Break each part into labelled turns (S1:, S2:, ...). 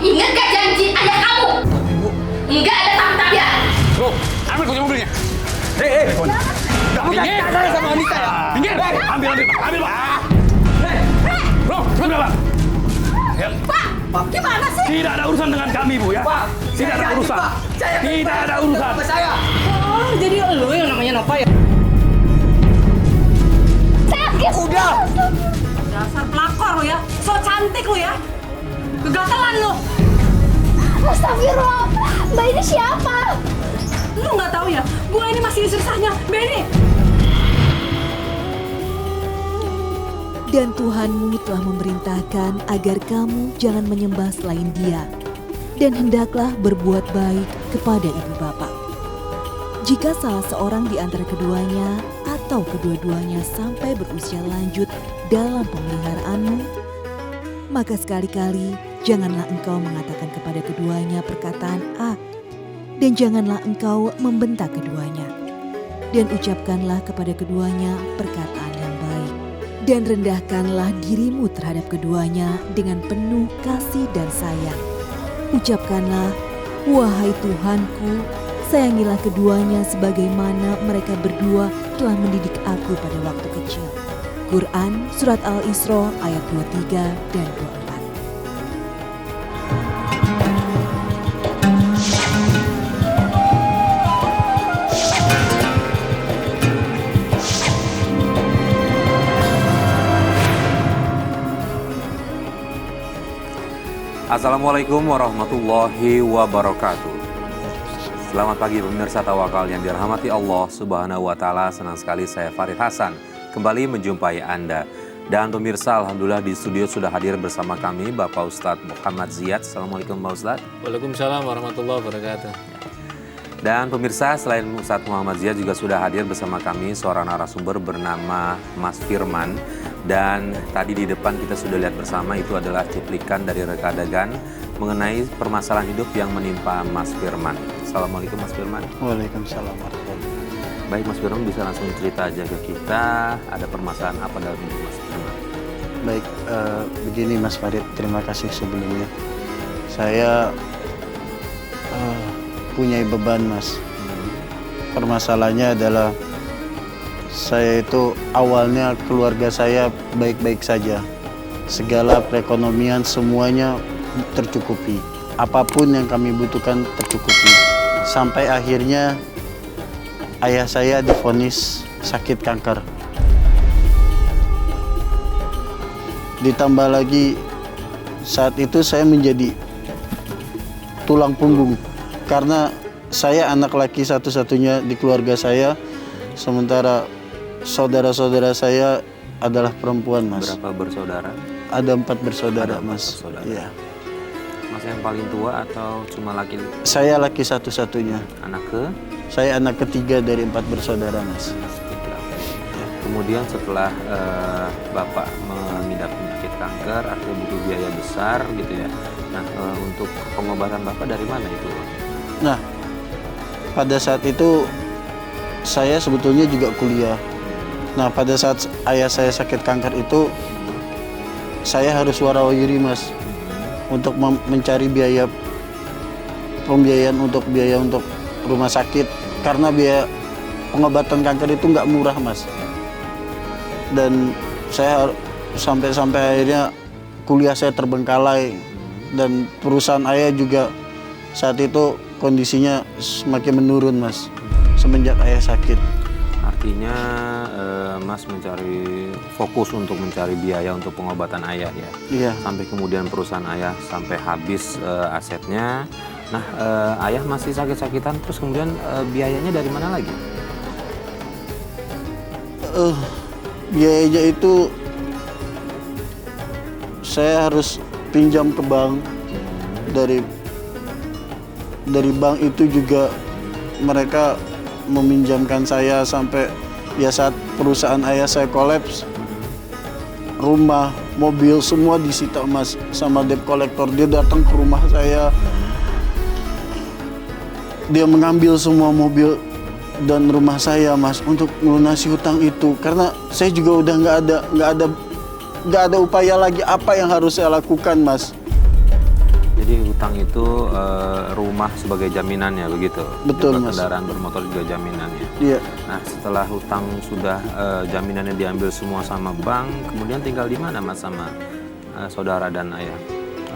S1: Ingat gak janji ayah kamu?
S2: Ibu.
S1: Enggak ada tapi ya.
S2: Bro, ambil kunci mobilnya. Hei. Kamu jangan kasar sama wanita ya. Minggir. Ambil, Pak. Bro, cepat Pak.
S1: Pak, gimana sih?
S2: Tidak ada urusan dengan kami, Bu ya.
S3: Pak,
S2: tidak ada urusan. Tidak ada urusan.
S3: Oh, jadi lu yang namanya Nova ya?
S1: Sakit.
S3: Udah. Dasar pelakor lu ya. So cantik lu ya. Kegatelan lu.
S1: Astagfirullah. Mbak ini siapa?
S3: Lu nggak tahu ya? Gua ini masih susahnya. Benny.
S4: Dan Tuhanmu telah memerintahkan agar kamu jangan menyembah selain Dia, dan hendaklah berbuat baik kepada ibu bapa. Jika salah seorang di antara keduanya atau kedua-duanya sampai berusia lanjut dalam pemeliharaanmu, maka sekali-kali janganlah engkau mengatakan kepada keduanya perkataan A, dan janganlah engkau membentak keduanya, dan ucapkanlah kepada keduanya perkataan yang baik. Dan rendahkanlah dirimu terhadap keduanya dengan penuh kasih dan sayang. Ucapkanlah, wahai Tuhanku, sayangilah keduanya sebagaimana mereka berdua telah mendidik aku pada waktu kecil. Quran Surat Al-Isra ayat 23 dan 24.
S5: Assalamualaikum warahmatullahi wabarakatuh. Selamat pagi pemirsa Tawakal yang dirahmati Allah Subhanahu wa Ta'ala. Senang sekali saya Farid Hasan kembali menjumpai Anda. Dan pemirsa, alhamdulillah di studio sudah hadir bersama kami Bapak Ustadz Muhammad Ziyad. Assalamualaikum Pak Ustadz.
S6: Waalaikumsalam warahmatullahi wabarakatuh.
S5: Dan pemirsa, selain Ustadz Muhammad Ziyad juga sudah hadir bersama kami seorang narasumber bernama Mas Firman. Dan tadi di depan kita sudah lihat bersama itu adalah cuplikan dari reka adegan mengenai permasalahan hidup yang menimpa Mas Firman. Assalamualaikum Mas Firman.
S7: Waalaikumsalam warahmatullahi wabarakatuh.
S5: Baik Mas Firman, bisa langsung cerita aja ke kita ada permasalahan apa dalam hidup Mas Firman?
S7: Baik, begini Mas Farid, terima kasih sebelumnya. Saya punya beban Mas. Permasalahannya adalah saya itu awalnya keluarga saya baik-baik saja. Segala perekonomian semuanya tercukupi. Apapun yang kami butuhkan tercukupi. Sampai akhirnya ayah saya divonis sakit kanker. Ditambah lagi saat itu saya menjadi tulang punggung. Karena saya anak laki satu-satunya di keluarga saya. Sementara saudara-saudara saya adalah perempuan, Mas.
S5: Berapa bersaudara?
S7: Ada 4 bersaudara,
S5: Ada 4
S7: Mas.
S5: bersaudara.
S7: Iya.
S5: Mas yang paling tua atau cuma laki?
S7: Saya laki satu-satunya.
S5: Anak ke?
S7: Saya anak ketiga dari 4 bersaudara, Mas.
S5: Tiga. Kemudian setelah Bapak mengidap penyakit kanker, akhirnya butuh biaya besar gitu ya. Nah, untuk pengobatan Bapak dari mana itu?
S7: Nah, pada saat itu saya sebetulnya juga kuliah. Nah, pada saat ayah saya sakit kanker itu, saya harus warawiri Mas, untuk mencari pembiayaan untuk rumah sakit, karena biaya pengobatan kanker itu nggak murah Mas. Dan saya sampai akhirnya kuliah saya terbengkalai, dan perusahaan ayah juga saat itu kondisinya semakin menurun Mas, semenjak ayah sakit.
S5: Artinya Mas fokus untuk mencari biaya untuk pengobatan ayah ya?
S7: Iya.
S5: Sampai kemudian perusahaan ayah sampai habis asetnya. Nah, ayah masih sakit-sakitan, terus kemudian biayanya dari mana lagi?
S7: Biayanya itu saya harus pinjam ke bank. Dari bank itu juga mereka meminjamkan saya sampai ya saat perusahaan ayah saya kolaps, rumah, mobil semua disita Mas sama debt collector. Dia datang ke rumah saya, dia mengambil semua mobil dan rumah saya Mas untuk melunasi hutang itu, karena saya juga udah nggak ada upaya lagi apa yang harus saya lakukan Mas.
S5: Jadi hutang itu rumah sebagai jaminannya begitu?
S7: Betul,
S5: juga
S7: Mas.
S5: Kendaraan bermotor juga jaminannya.
S7: Iya.
S5: Nah setelah hutang sudah jaminannya diambil semua sama bank, kemudian tinggal di mana Mas sama saudara dan ayah?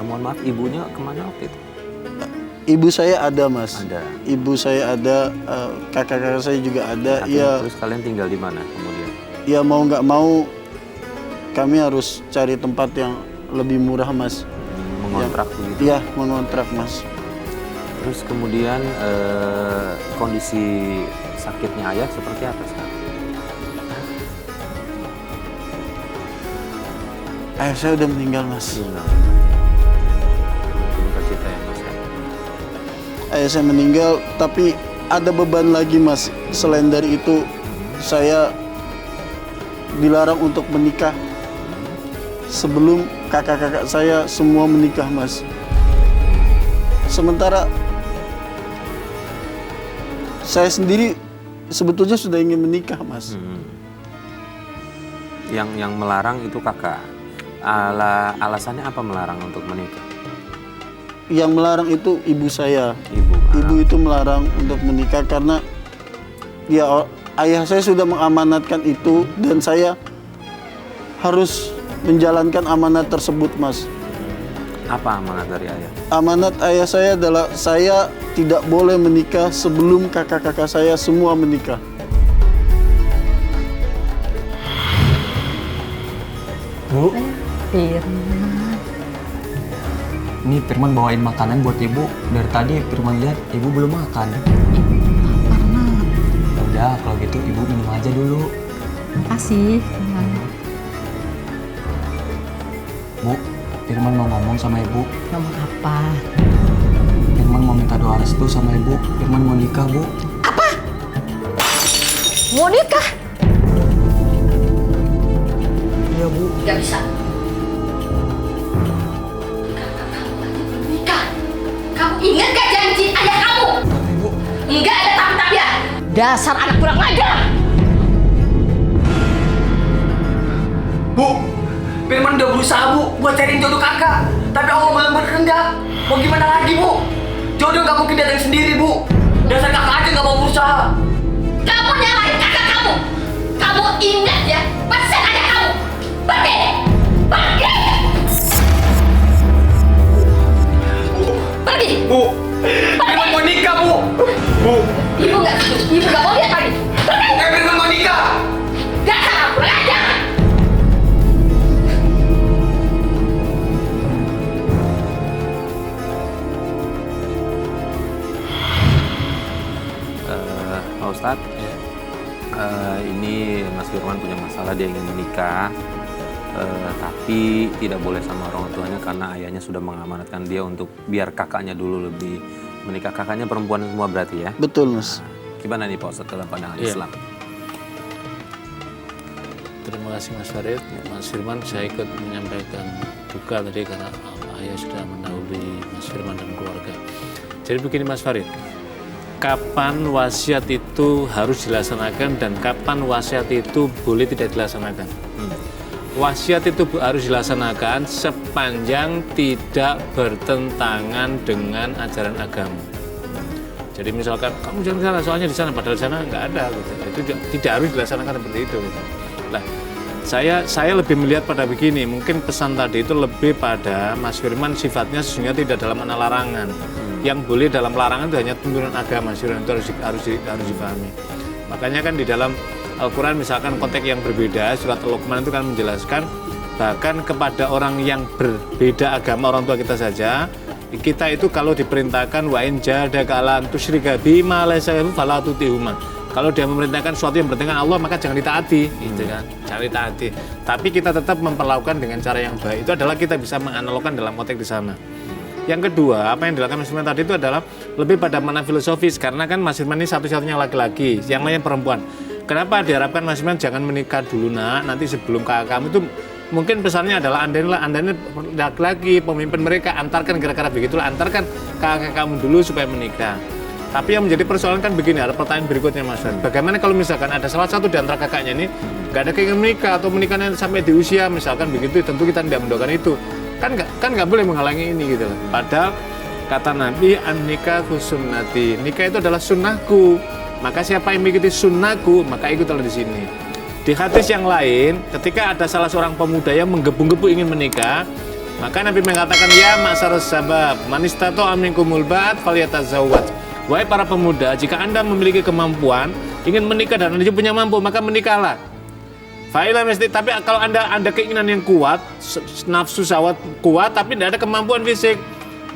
S5: Mohon maaf, ibunya kemana waktu itu?
S7: Ibu saya ada, Mas.
S5: Ada.
S7: Ibu saya ada, kakak-kakak saya juga ada.
S5: Artinya
S7: Ya,
S5: terus kalian tinggal di mana kemudian?
S7: ya mau nggak mau kami harus cari tempat yang lebih murah, Mas.
S5: Mengontrak begitu?
S7: Iya, mengontrak, Mas.
S5: Terus kemudian kondisi sakitnya ayah seperti apa sekarang?
S7: Ayah saya udah meninggal, Mas.
S5: Duka cita ya Mas ya?
S7: Ayah saya meninggal, tapi ada beban lagi, Mas. Selain dari itu, saya dilarang untuk menikah sebelum kakak-kakak saya semua menikah, Mas. Sementara saya sendiri sebetulnya sudah ingin menikah, Mas.
S5: Yang melarang itu kakak. Alasannya apa melarang untuk menikah?
S7: Yang melarang itu ibu saya.
S5: Ibu.
S7: Ibu itu melarang untuk menikah karena ya ayah saya sudah mengamanatkan itu dan saya harus menjalankan amanat tersebut, Mas.
S5: Apa amanat dari ayah?
S7: Amanat ayah saya adalah saya tidak boleh menikah sebelum kakak-kakak saya semua menikah.
S8: Bu,
S1: Firman.
S8: ini Firman bawain makanan buat ibu. Dari tadi Firman lihat ibu belum makan.
S1: Ibu lapar, Nak.
S8: Ya udah, kalau gitu ibu minum aja dulu.
S1: Makasih.
S8: Bu, Firman mau ngomong sama ibu.
S1: Ngomong apa?
S8: Firman mau minta doa restu sama ibu. Firman mau nikah, Bu.
S1: Mau nikah?
S8: Iya, Bu.
S1: Gak bisa. Kamu lagi menikah. Kamu ingat gak janji ayah kamu?
S8: Ibu.
S1: Enggak ada tapi-tapi ya. Dasar anak kurang ajar.
S9: Bu, Firman udah berusaha, Bu, buat cariin jodoh kakak. Tapi Allah belum berkehendak. Mau gimana lagi, Bu? Jodoh nggak mungkin datang sendiri, Bu. Dasar kakak aja nggak mau berusaha.
S1: Kamu nyalahin kakak kamu. Kamu ingat ya, pesan ayah kamu. Pergi! Pergi! Pergi!
S9: Bu, Firman mau nikah, Bu. Bu,
S1: Ibu nggak setuju. Ibu nggak mau lihat lagi. Pergi!
S9: Firman mau nikah.
S1: Dasar anak kurang ajar.
S5: Pak Ustadz, ini Mas Firman punya masalah, dia ingin menikah, tapi tidak boleh sama orang tuanya karena ayahnya sudah mengamanatkan dia untuk biar kakaknya dulu lebih menikah. Kakaknya perempuan semua berarti ya?
S7: Betul, Mas.
S5: Gimana nih Pak Ustadz dalam pandangan
S6: Iya.
S5: Islam?
S6: Terima kasih Mas Farid. Mas Firman, saya ikut menyampaikan duka tadi karena ayah sudah mendahului Mas Firman dan keluarga. Jadi begini Mas Farid, kapan wasiat itu harus dilaksanakan dan kapan wasiat itu boleh tidak dilaksanakan? Wasiat itu harus dilaksanakan sepanjang tidak bertentangan dengan ajaran agama. Jadi misalkan kamu jangan ke sana, soalnya di sana, padahal di sana nggak ada, gitu. Itu tidak harus dilaksanakan seperti itu. Gitu. Nah, saya lebih melihat pada begini, mungkin pesan tadi itu lebih pada Mas Firman sifatnya sesungguhnya tidak dalam mana larangan. Yang boleh dalam larangan itu hanya tuntunan agama, Mas Firman, itu harus dipahami. Makanya kan di dalam Al-Quran misalkan konteks yang berbeda, surat Al-Luqman itu kan menjelaskan bahkan kepada orang yang berbeda agama, orang tua kita saja, kita itu kalau diperintahkan wa in jahadaka ala an tusyrika bima laysa lahu fala tutihuma. Kalau dia memerintahkan sesuatu yang bertentangan Allah, maka jangan ditaati, gitu kan. Jangan ditaati. Tapi kita tetap memperlakukan dengan cara yang baik. Itu adalah kita bisa menganalogkan dalam konteks di sana. Yang kedua, apa yang dilakukan Mas Firman tadi itu adalah lebih pada mana filosofis, karena kan Mas Firman ini satu-satunya laki-laki, yang lainnya perempuan. Kenapa diharapkan Mas Firman jangan menikah dulu nak, nanti sebelum kakak kamu itu mungkin pesannya adalah anda ini laki-laki, pemimpin mereka, antarkan kira-kira begitulah, antarkan kakak kamu dulu supaya menikah. Tapi yang menjadi persoalan kan begini, ada pertanyaan berikutnya Mas Firman. Bagaimana kalau misalkan ada salah satu di antara kakaknya ini nggak ada keinginan menikah atau menikahnya sampai di usia misalkan begitu, tentu kita tidak mendoakan itu. Kan nggak boleh menghalangi ini gitu loh. Padahal Kata Nabi, an-nikahu sunnati. Nikah itu adalah sunnahku. Maka siapa yang mengikuti sunnahku, maka ikutlah di sini. Di hadis yang lain, ketika ada salah seorang pemuda yang menggebu-gebu ingin menikah, maka Nabi mengatakan, ya ma'syarus sabab, man istata'a minkumul ba'at falyatazawwaj. Wahai para pemuda, jika Anda memiliki kemampuan, ingin menikah dan Anda punya mampu, maka menikahlah. Fa'ilam mesti, tapi kalau Anda keinginan yang kuat, nafsu syahwat kuat, tapi tidak ada kemampuan fisik,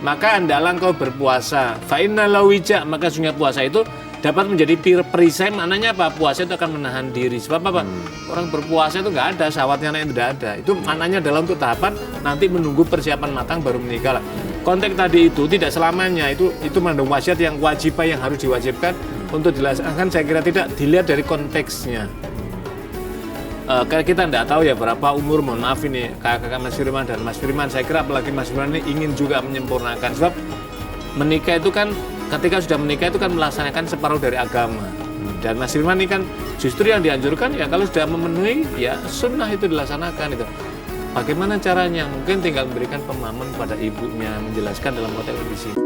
S6: maka hendaklah engkau berpuasa. Fa'inna lawija, maka sesungguhnya puasa itu dapat menjadi perisai. Maknanya apa? Puasa itu akan menahan diri. Sebab apa? Orang berpuasa itu nggak ada syahwatnya, yang tidak ada. Itu maknanya adalah untuk tahapan nanti menunggu persiapan matang baru menikah lah. Konteks tadi itu tidak selamanya itu mengandung wasiat yang wajibah yang harus diwajibkan untuk dilaksanakan. Saya kira tidak dilihat dari konteksnya. Karena kita tidak tahu ya berapa umur, mohon maaf ini kakak Mas Firman dan Mas Firman, saya kira apalagi Mas Firman ini ingin juga menyempurnakan, sebab menikah itu kan ketika sudah menikah itu kan melaksanakan separuh dari agama, dan Mas Firman ini kan justru yang dianjurkan ya kalau sudah memenuhi ya sunnah itu dilaksanakan itu. Bagaimana caranya? Mungkin tinggal memberikan pemahaman pada ibunya, menjelaskan dalam konteks di sini.